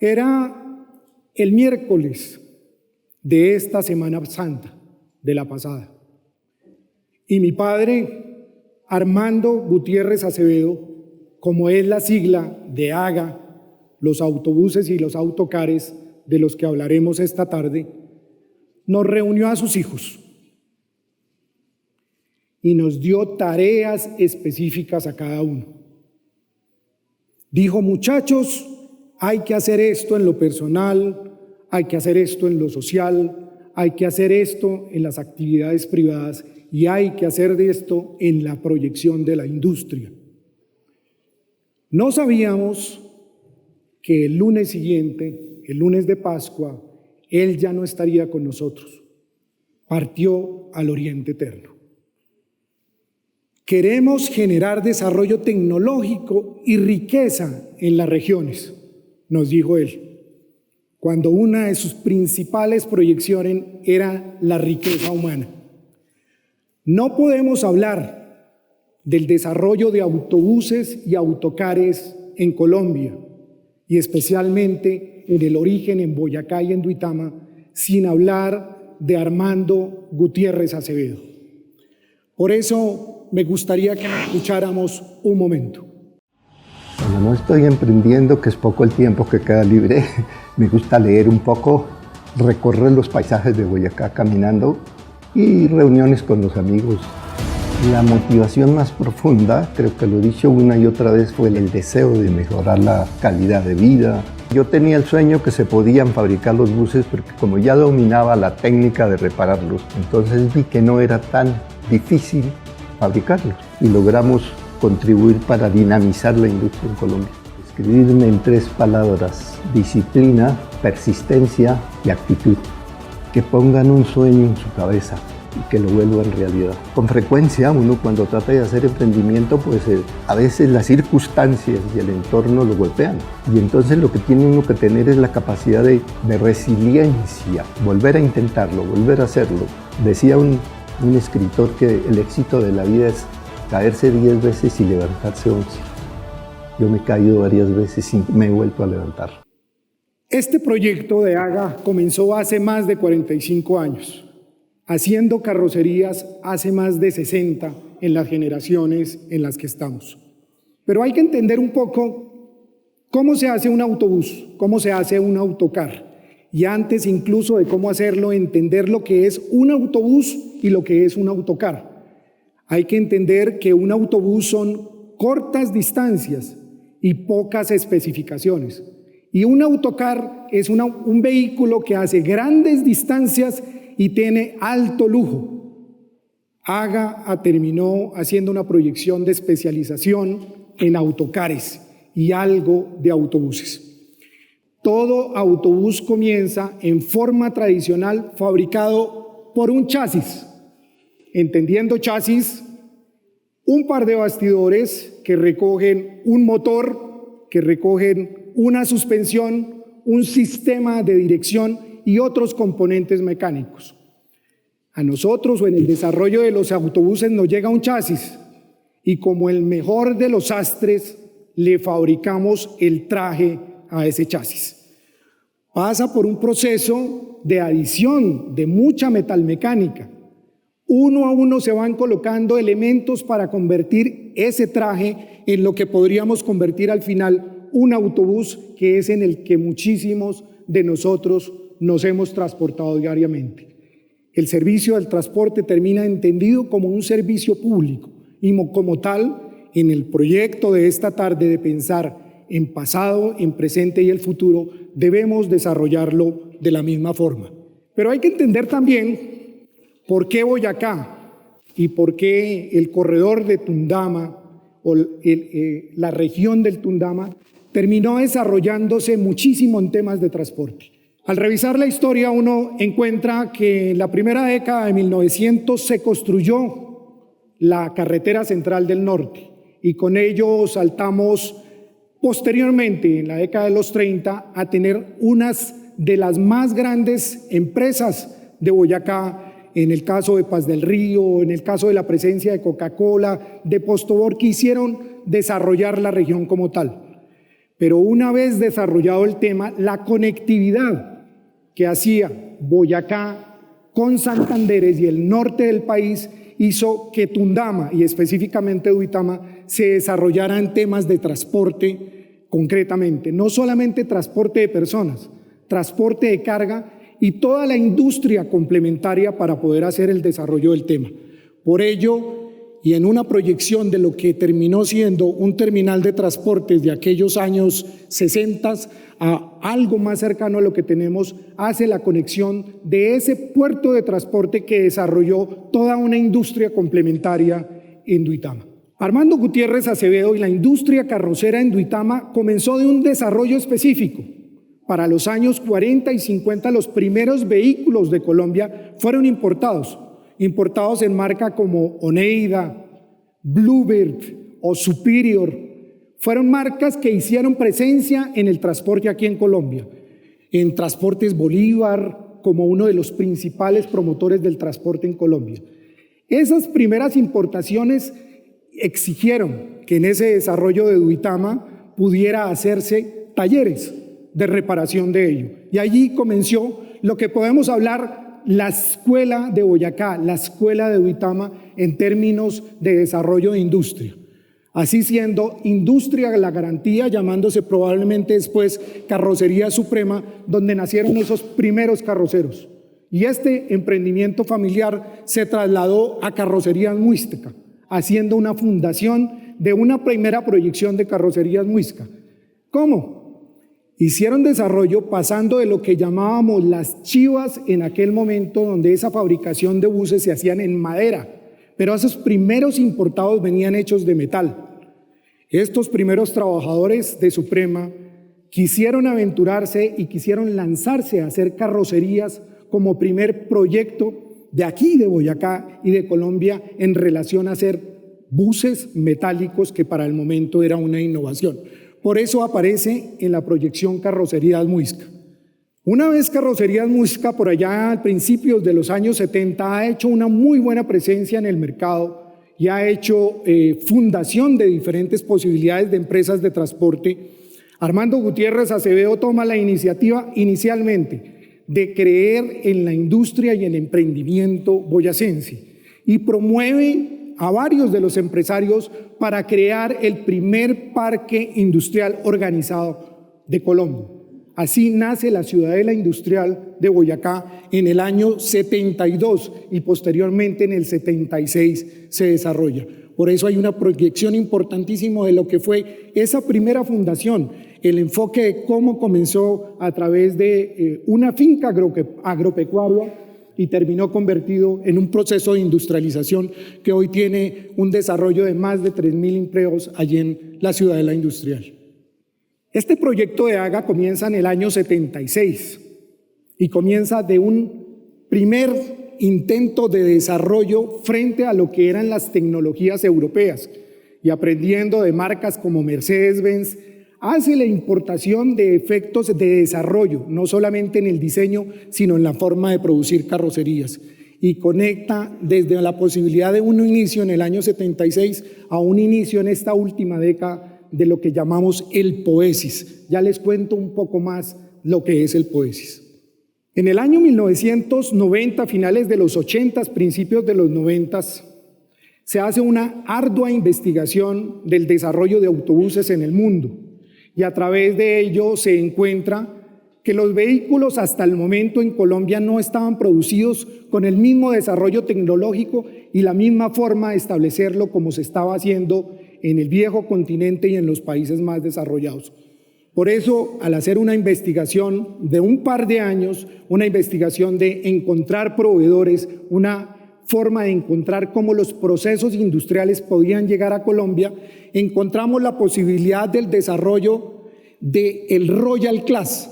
Era el miércoles de esta Semana Santa, de la pasada. Y mi padre, Armando Gutiérrez Acevedo, como es la sigla de AGA, los autobuses y los autocares de los que hablaremos esta tarde, nos reunió a sus hijos y nos dio tareas específicas a cada uno. Dijo: muchachos, hay que hacer esto en lo personal, hay que hacer esto en lo social, hay que hacer esto en las actividades privadas y hay que hacer de esto en la proyección de la industria. No sabíamos que el lunes siguiente, el lunes de Pascua, él ya no estaría con nosotros. Partió al Oriente Eterno. Queremos generar desarrollo tecnológico y riqueza en las regiones, nos dijo él, cuando una de sus principales proyecciones era la riqueza humana. No podemos hablar del desarrollo de autobuses y autocares en Colombia, y especialmente en el origen en Boyacá y en Duitama, sin hablar de Armando Gutiérrez Acevedo. Por eso me gustaría que nos escucháramos un momento. Cuando no estoy emprendiendo, que es poco el tiempo que queda libre, me gusta leer un poco, recorrer los paisajes de Boyacá caminando y reuniones con los amigos. La motivación más profunda, creo que lo he dicho una y otra vez, fue el deseo de mejorar la calidad de vida. Yo tenía el sueño que se podían fabricar los buses porque como ya dominaba la técnica de repararlos, entonces vi que no era tan difícil fabricarlos y logramos contribuir para dinamizar la industria en Colombia. Escribirme en 3 palabras: disciplina, persistencia y actitud. Que pongan un sueño en su cabeza y que lo vuelvan realidad. Con frecuencia uno cuando trata de hacer emprendimiento, pues a veces las circunstancias y el entorno lo golpean. Y entonces lo que tiene uno que tener es la capacidad de resiliencia, volver a intentarlo, volver a hacerlo. Decía un escritor que el éxito de la vida es caerse 10 veces y levantarse 11. Yo me he caído varias veces y me he vuelto a levantar. Este proyecto de AGA comenzó hace más de 45 años, haciendo carrocerías hace más de 60 en las generaciones en las que estamos. Pero hay que entender un poco cómo se hace un autobús, cómo se hace un autocar. Y antes incluso de cómo hacerlo, entender lo que es un autobús y lo que es un autocar. Hay que entender que un autobús son cortas distancias y pocas especificaciones. Y un autocar es un vehículo que hace grandes distancias y tiene alto lujo. AGA terminó haciendo una proyección de especialización en autocares y algo de autobuses. Todo autobús comienza en forma tradicional fabricado por un chasis. Entendiendo chasis, un par de bastidores que recogen un motor, que recogen una suspensión, un sistema de dirección y otros componentes mecánicos. A nosotros o en el desarrollo de los autobuses nos llega un chasis y como el mejor de los sastres le fabricamos el traje a ese chasis. Pasa por un proceso de adición de mucha metalmecánica. Uno a uno se van colocando elementos para convertir ese traje en lo que podríamos convertir al final un autobús, que es en el que muchísimos de nosotros nos hemos transportado diariamente. El servicio del transporte termina entendido como un servicio público y como tal, en el proyecto de esta tarde de pensar en pasado, en presente y el futuro, debemos desarrollarlo de la misma forma. Pero hay que entender también por qué Boyacá y por qué el corredor de Tundama o la región del Tundama terminó desarrollándose muchísimo en temas de transporte. Al revisar la historia uno encuentra que en la primera década de 1900 se construyó la carretera central del norte y con ello saltamos posteriormente en la década de los 30 a tener unas de las más grandes empresas de Boyacá, en el caso de Paz del Río, en el caso de la presencia de Coca-Cola, de Postobor, que hicieron desarrollar la región como tal. Pero una vez desarrollado el tema, la conectividad que hacía Boyacá con Santanderes y el norte del país hizo que Tundama y específicamente Duitama se desarrollara en temas de transporte concretamente, no solamente transporte de personas, transporte de carga y toda la industria complementaria para poder hacer el desarrollo del tema. Por ello, y en una proyección de lo que terminó siendo un terminal de transportes de aquellos años 60 a algo más cercano a lo que tenemos, hace la conexión de ese puerto de transporte que desarrolló toda una industria complementaria en Duitama. Armando Gutiérrez Acevedo y la industria carrocera en Duitama comenzó de un desarrollo específico. Para los años 40 y 50, los primeros vehículos de Colombia fueron importados en marca como Oneida, Bluebird o Superior. Fueron marcas que hicieron presencia en el transporte aquí en Colombia. En Transportes Bolívar, como uno de los principales promotores del transporte en Colombia. Esas primeras importaciones exigieron que en ese desarrollo de Duitama pudiera hacerse talleres de reparación de ello. Y allí comenzó lo que podemos hablar la escuela de Boyacá, la escuela de Duitama en términos de desarrollo de industria. Así siendo Industria La Garantía, llamándose probablemente después Carrocería Suprema, donde nacieron esos primeros carroceros. Y este emprendimiento familiar se trasladó a Carrocerías Muisca, haciendo una fundación de una primera proyección de Carrocerías Muisca. ¿Cómo? Hicieron desarrollo pasando de lo que llamábamos las chivas en aquel momento, donde esa fabricación de buses se hacían en madera, pero esos primeros importados venían hechos de metal. Estos primeros trabajadores de Suprema quisieron aventurarse y quisieron lanzarse a hacer carrocerías como primer proyecto de aquí, de Boyacá y de Colombia, en relación a hacer buses metálicos, que para el momento era una innovación. Por eso aparece en la proyección Carrocerías Muisca. Una vez Carrocerías Muisca, por allá al principios de los años 70, ha hecho una muy buena presencia en el mercado y ha hecho fundación de diferentes posibilidades de empresas de transporte. Armando Gutiérrez Acevedo toma la iniciativa inicialmente de creer en la industria y el emprendimiento boyacense y promueve a varios de los empresarios para crear el primer parque industrial organizado de Colombia. Así nace la Ciudadela Industrial de Boyacá en el año 72 y posteriormente en el 76 se desarrolla. Por eso hay una proyección importantísima de lo que fue esa primera fundación, el enfoque de cómo comenzó a través de una finca agropecuaria y terminó convertido en un proceso de industrialización que hoy tiene un desarrollo de más de 3.000 empleos allí en la Ciudadela Industrial. Este proyecto de AGA comienza en el año 76 y comienza de un primer intento de desarrollo frente a lo que eran las tecnologías europeas y aprendiendo de marcas como Mercedes-Benz, hace la importación de efectos de desarrollo, no solamente en el diseño, sino en la forma de producir carrocerías. Y conecta desde la posibilidad de un inicio en el año 76 a un inicio en esta última década de lo que llamamos el Poesis. Ya les cuento un poco más lo que es el Poesis. En el año 1990, finales de los 80, principios de los 90, se hace una ardua investigación del desarrollo de autobuses en el mundo. Y a través de ello se encuentra que los vehículos hasta el momento en Colombia no estaban producidos con el mismo desarrollo tecnológico y la misma forma de establecerlo como se estaba haciendo en el viejo continente y en los países más desarrollados. Por eso, al hacer una investigación de un par de años, una investigación de encontrar proveedores, una forma de encontrar cómo los procesos industriales podían llegar a Colombia, encontramos la posibilidad del desarrollo del Royal Class,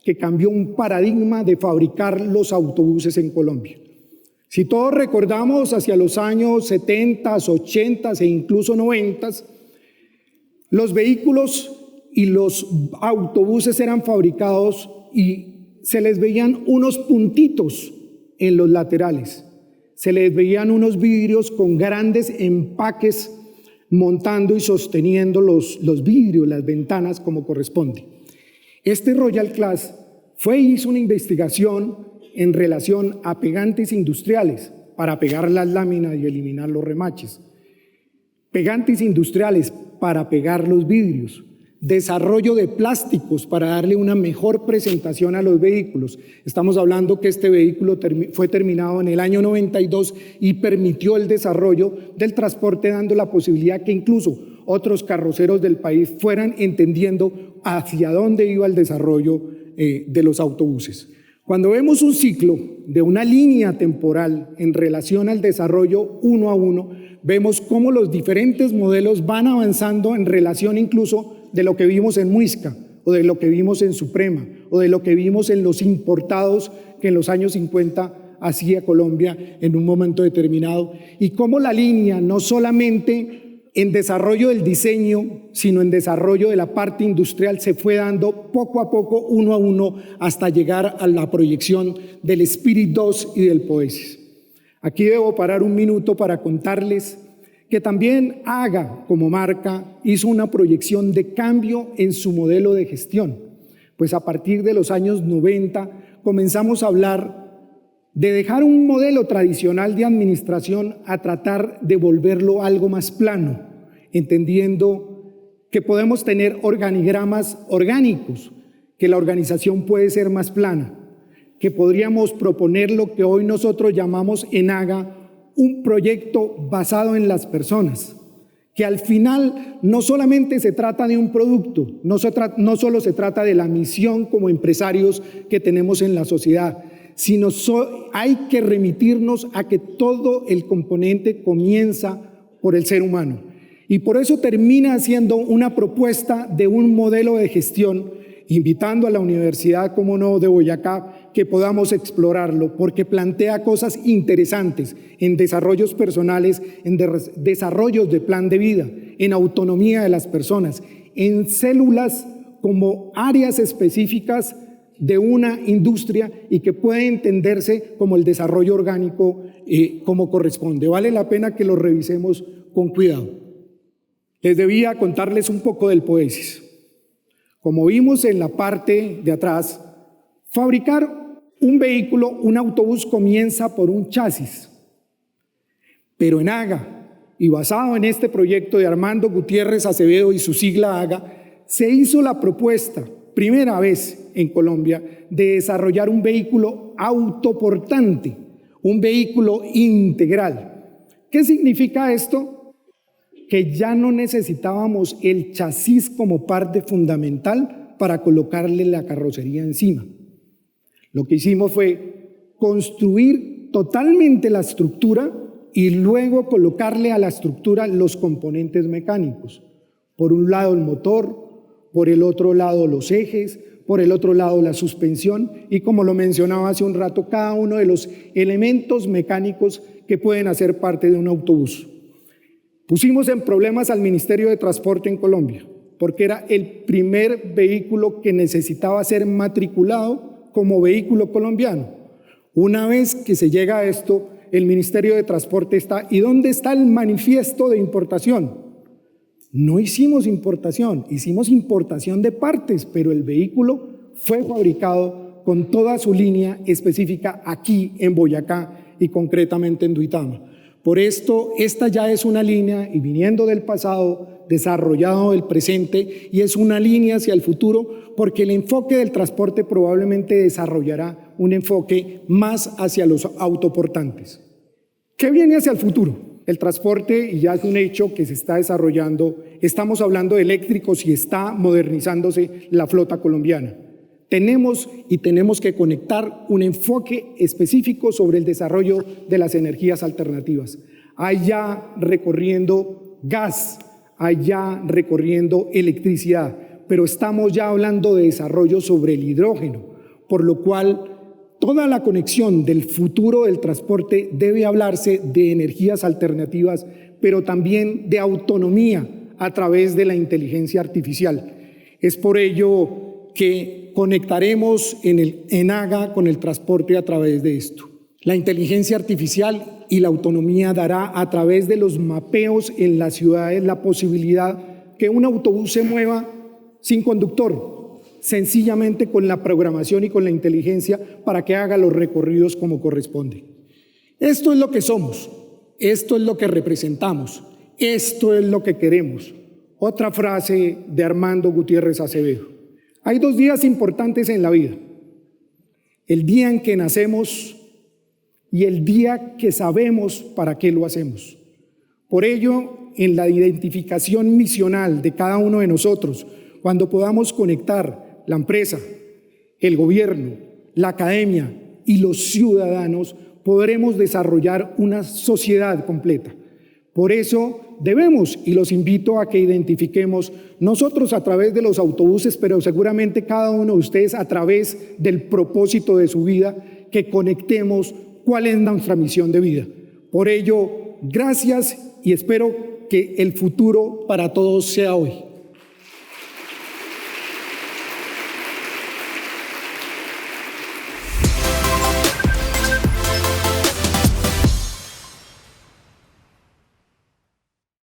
que cambió un paradigma de fabricar los autobuses en Colombia. Si todos recordamos hacia los años 70, 80 e incluso 90, los vehículos y los autobuses eran fabricados y se les veían unos puntitos en los laterales. Se les veían unos vidrios con grandes empaques montando y sosteniendo los vidrios, las ventanas como corresponde. Este Royal Class hizo una investigación en relación a pegantes industriales para pegar las láminas y eliminar los remaches, pegantes industriales para pegar los vidrios, desarrollo de plásticos para darle una mejor presentación a los vehículos. Estamos hablando que este vehículo fue terminado en el año 92 y permitió el desarrollo del transporte, dando la posibilidad que incluso otros carroceros del país fueran entendiendo hacia dónde iba el desarrollo de los autobuses. Cuando vemos un ciclo de una línea temporal en relación al desarrollo uno a uno, vemos cómo los diferentes modelos van avanzando en relación incluso de lo que vimos en Muisca, o de lo que vimos en Suprema, o de lo que vimos en los importados que en los años 50 hacía Colombia en un momento determinado, y cómo la línea no solamente en desarrollo del diseño, sino en desarrollo de la parte industrial se fue dando poco a poco, uno a uno, hasta llegar a la proyección del Spirit 2 y del Poesis. Aquí debo parar un minuto para contarles que también AGA como marca hizo una proyección de cambio en su modelo de gestión, pues a partir de los años 90 comenzamos a hablar de dejar un modelo tradicional de administración a tratar de volverlo algo más plano, entendiendo que podemos tener organigramas orgánicos, que la organización puede ser más plana, que podríamos proponer lo que hoy nosotros llamamos en AGA un proyecto basado en las personas, que al final no solamente se trata de un producto, no solo se trata de la misión como empresarios que tenemos en la sociedad, sino hay que remitirnos a que todo el componente comienza por el ser humano. Y por eso termina siendo una propuesta de un modelo de gestión, invitando a la Universidad, como no, de Boyacá, que podamos explorarlo, porque plantea cosas interesantes en desarrollos personales, en desarrollos de plan de vida, en autonomía de las personas, en células como áreas específicas de una industria y que puede entenderse como el desarrollo orgánico como corresponde. Vale la pena que lo revisemos con cuidado. Les debía contarles un poco del Poesis. Como vimos en la parte de atrás, fabricar un vehículo, un autobús, comienza por un chasis. Pero en AGA, y basado en este proyecto de Armando Gutiérrez Acevedo y su sigla AGA, se hizo la propuesta, primera vez en Colombia, de desarrollar un vehículo autoportante, un vehículo integral. ¿Qué significa esto? Que ya no necesitábamos el chasis como parte fundamental para colocarle la carrocería encima. Lo que hicimos fue construir totalmente la estructura y luego colocarle a la estructura los componentes mecánicos. Por un lado el motor, por el otro lado los ejes, por el otro lado la suspensión y, como lo mencionaba hace un rato, cada uno de los elementos mecánicos que pueden hacer parte de un autobús. Pusimos en problemas al Ministerio de Transporte en Colombia, porque era el primer vehículo que necesitaba ser matriculado como vehículo colombiano. Una vez que se llega a esto, el Ministerio de Transporte está, ¿y dónde está el manifiesto de importación? No hicimos importación, hicimos importación de partes, pero el vehículo fue fabricado con toda su línea específica aquí en Boyacá y concretamente en Duitama. Por esto, esta ya es una línea, y viniendo del pasado, desarrollado del presente, y es una línea hacia el futuro, porque el enfoque del transporte probablemente desarrollará un enfoque más hacia los autoportantes. ¿Qué viene hacia el futuro? El transporte, y ya es un hecho que se está desarrollando, estamos hablando de eléctricos y está modernizándose la flota colombiana. Tenemos que conectar un enfoque específico sobre el desarrollo de las energías alternativas. Allá recorriendo gas, allá recorriendo electricidad, pero estamos ya hablando de desarrollo sobre el hidrógeno, por lo cual toda la conexión del futuro del transporte debe hablarse de energías alternativas, pero también de autonomía a través de la inteligencia artificial. Es por ello que conectaremos en AGA con el transporte a través de esto. La inteligencia artificial y la autonomía dará a través de los mapeos en las ciudades la posibilidad que un autobús se mueva sin conductor, sencillamente con la programación y con la inteligencia para que haga los recorridos como corresponde. Esto es lo que somos, esto es lo que representamos, esto es lo que queremos. Otra frase de Armando Gutiérrez Acevedo. Hay 2 días importantes en la vida: el día en que nacemos y el día que sabemos para qué lo hacemos. Por ello, en la identificación misional de cada uno de nosotros, cuando podamos conectar la empresa, el gobierno, la academia y los ciudadanos, podremos desarrollar una sociedad completa. Por eso debemos, y los invito a que identifiquemos, nosotros a través de los autobuses, pero seguramente cada uno de ustedes a través del propósito de su vida, que conectemos cuál es nuestra misión de vida. Por ello, gracias y espero que el futuro para todos sea hoy.